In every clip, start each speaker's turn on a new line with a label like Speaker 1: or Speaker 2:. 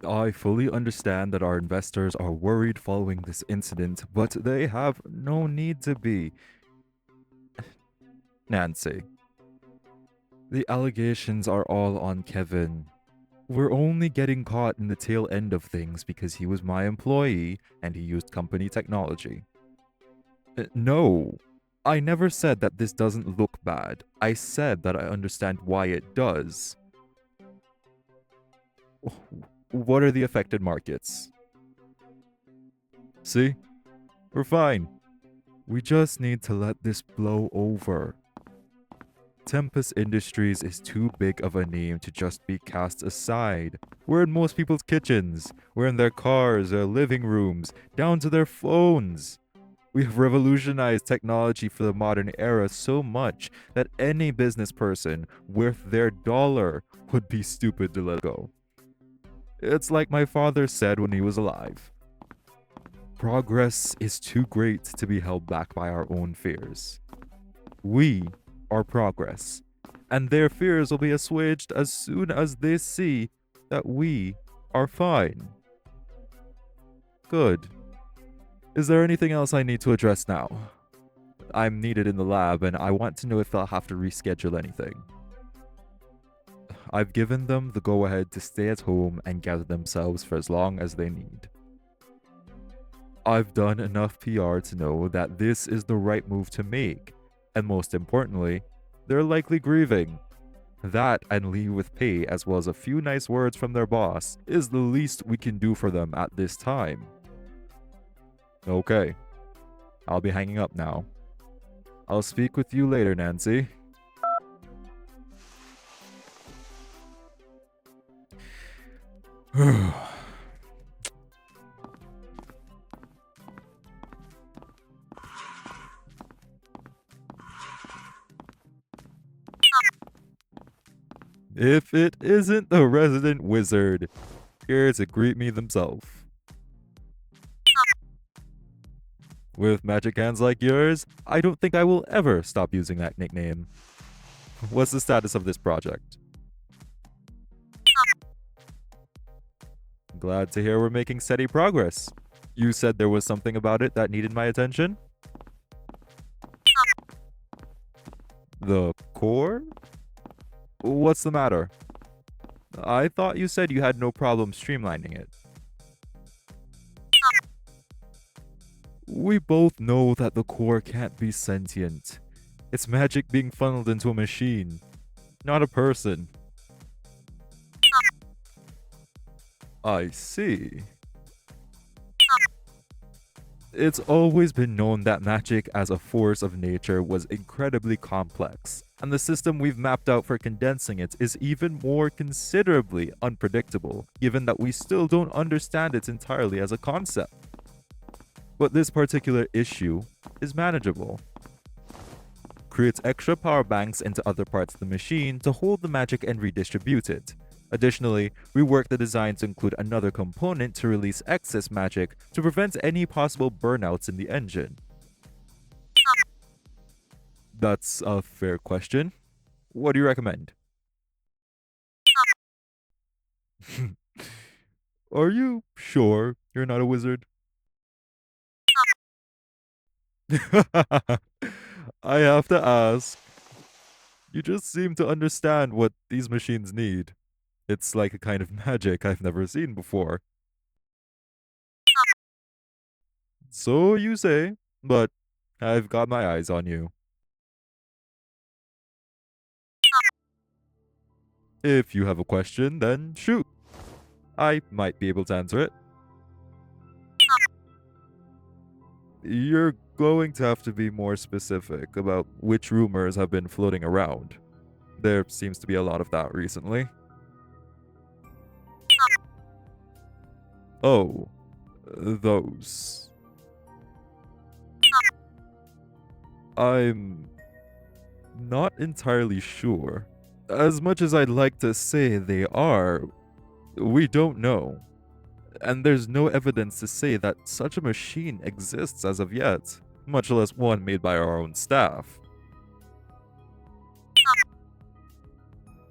Speaker 1: I fully understand that our investors are worried following this incident, but they have no need to be. Nancy, the allegations are all on Kevin. We're only getting caught in the tail end of things because he was my employee and he used company technology. No, I never said that this doesn't look bad. I said that I understand why it does. What are the affected markets? See? We're fine. We just need to let this blow over. Tempus Industries is too big of a name to just be cast aside. We're in most people's kitchens. We're in their cars, their living rooms, down to their phones. We have revolutionized technology for the modern era so much that any business person worth their dollar would be stupid to let go. It's like my father said when he was alive. Progress is too great to be held back by our own fears. We are progress, and their fears will be assuaged as soon as they see that we are fine. Good. Is there anything else I need to address now? I'm needed in the lab, and I want to know if I'll have to reschedule anything. I've given them the go-ahead to stay at home and gather themselves for as long as they need. I've done enough PR to know that this is the right move to make, and most importantly, they're likely grieving. That and leave with pay as well as a few nice words from their boss is the least we can do for them at this time. Okay, I'll be hanging up now. I'll speak with you later, Nancy. If it isn't the resident wizard, here to greet me themselves. With magic hands like yours, I don't think I will ever stop using that nickname. What's the status of this project? Glad to hear we're making steady progress. You said there was something about it that needed my attention? The core? What's the matter? I thought you said you had no problem streamlining it. We both know that the core can't be sentient. It's magic being funneled into a machine, not a person. I see. It's always been known that magic as a force of nature was incredibly complex, and the system we've mapped out for condensing it is even more considerably unpredictable, given that we still don't understand it entirely as a concept. But this particular issue is manageable. Create extra power banks into other parts of the machine to hold the magic and redistribute it. Additionally, rework the design to include another component to release excess magic to prevent any possible burnouts in the engine. That's a fair question. What do you recommend? Are you sure you're not a wizard? I have to ask. You just seem to understand what these machines need. It's like a kind of magic I've never seen before. So you say, but I've got my eyes on you. If you have a question, then shoot. I might be able to answer it. You're going to have to be more specific about which rumors have been floating around. There seems to be a lot of that recently. Oh, those. I'm not entirely sure. As much as I'd like to say they are, we don't know. And there's no evidence to say that such a machine exists as of yet, much less one made by our own staff.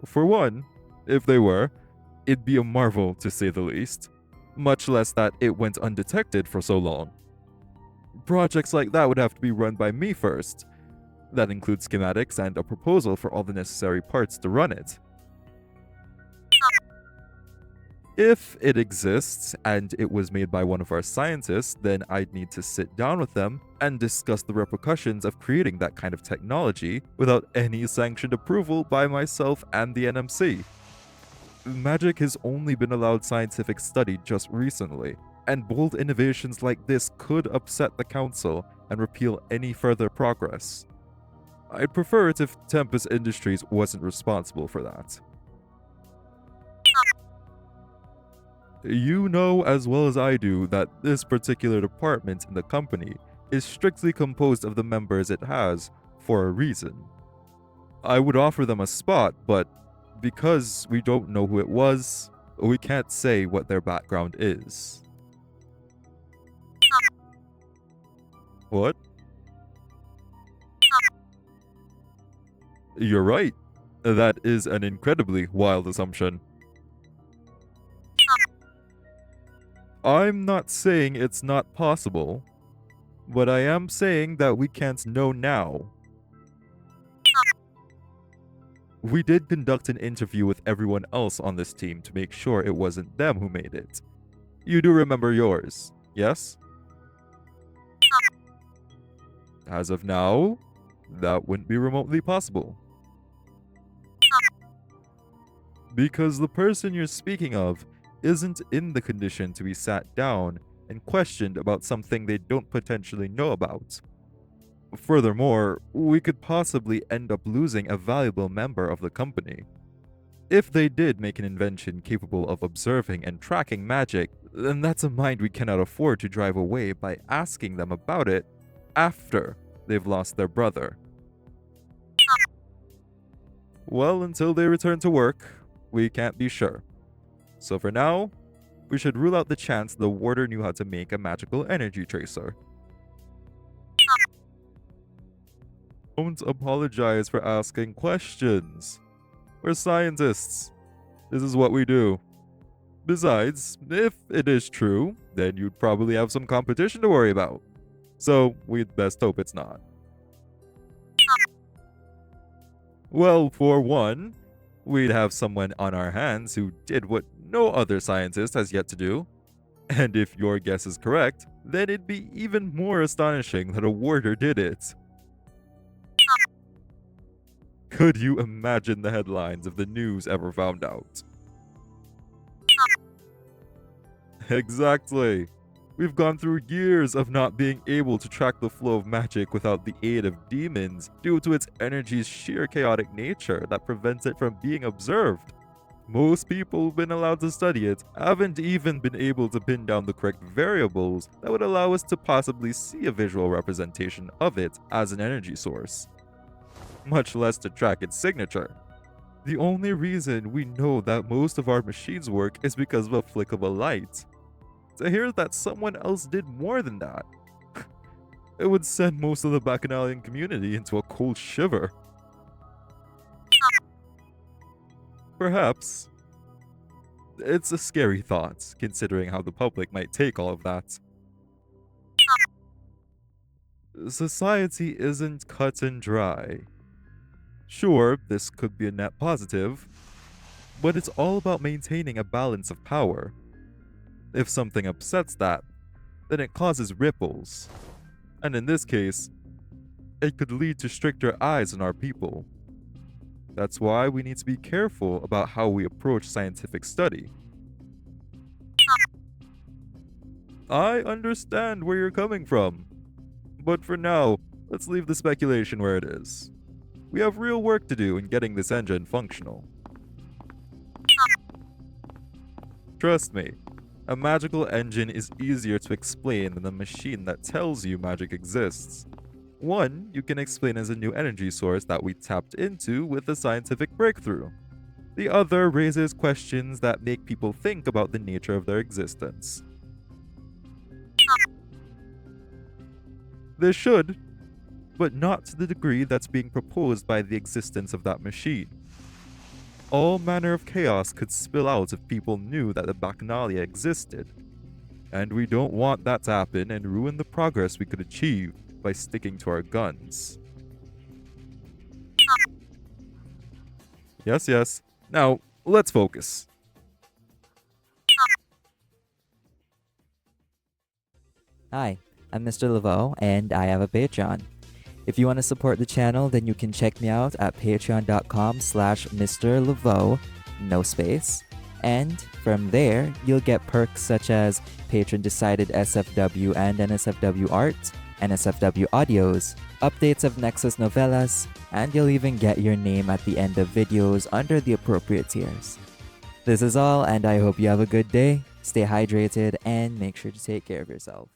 Speaker 1: For one, if they were, it'd be a marvel to say the least, much less that it went undetected for so long. Projects like that would have to be run by me first. That includes schematics and a proposal for all the necessary parts to run it. If it exists and it was made by one of our scientists, then I'd need to sit down with them and discuss the repercussions of creating that kind of technology without any sanctioned approval by myself and the NMC. Magic has only been allowed scientific study just recently, and bold innovations like this could upset the council and repeal any further progress. I'd prefer it if Tempus Industries wasn't responsible for that. You know as well as I do that this particular department in the company is strictly composed of the members it has for a reason. I would offer them a spot, but because we don't know who it was, we can't say what their background is. What? You're right. That is an incredibly wild assumption. I'm not saying it's not possible, but I am saying that we can't know now. We did conduct an interview with everyone else on this team to make sure it wasn't them who made it. You do remember yours, yes? As of now, that wouldn't be remotely possible. Because the person you're speaking of isn't in the condition to be sat down and questioned about something they don't potentially know about. Furthermore, we could possibly end up losing a valuable member of the company. If they did make an invention capable of observing and tracking magic, then that's a mind we cannot afford to drive away by asking them about it after they've lost their brother. Well, until they return to work, we can't be sure. So for now, we should rule out the chance the warder knew how to make a magical energy tracer. Don't apologize for asking questions. We're scientists. This is what we do. Besides, if it is true, then you'd probably have some competition to worry about. So we'd best hope it's not. Well, for one, we'd have someone on our hands who did what no other scientist has yet to do. And if your guess is correct, then it'd be even more astonishing that a warder did it. Could you imagine the headlines if the news ever found out? Exactly. We've gone through years of not being able to track the flow of magic without the aid of demons due to its energy's sheer chaotic nature that prevents it from being observed. Most people who've been allowed to study it haven't even been able to pin down the correct variables that would allow us to possibly see a visual representation of it as an energy source, much less to track its signature. The only reason we know that most of our machines work is because of a flick of a light. To hear that someone else did more than that, it would send most of the Bacchanalian community into a cold shiver. Perhaps. It's a scary thought, considering how the public might take all of that. Society isn't cut and dry. Sure, this could be a net positive, but it's all about maintaining a balance of power. If something upsets that, then it causes ripples. And in this case, it could lead to stricter eyes on our people. That's why we need to be careful about how we approach scientific study. I understand where you're coming from, but for now, let's leave the speculation where it is. We have real work to do in getting this engine functional. Trust me, a magical engine is easier to explain than a machine that tells you magic exists. One, you can explain as a new energy source that we tapped into with a scientific breakthrough. The other raises questions that make people think about the nature of their existence. This should, but not to the degree that's being proposed by the existence of that machine. All manner of chaos could spill out if people knew that the Bacchanalia existed. And we don't want that to happen and ruin the progress we could achieve by sticking to our guns. Yes, yes. Now, let's focus.
Speaker 2: Hi, I'm Mr. Laveau, and I have a Patreon. If you want to support the channel, then you can check me out at patreon.com/Mr. Laveau, no space. And from there, you'll get perks such as patron-decided SFW and NSFW art, NSFW audios, updates of NeXus novellas, and you'll even get your name at the end of videos under the appropriate tiers. This is all, and I hope you have a good day, stay hydrated, and make sure to take care of yourself.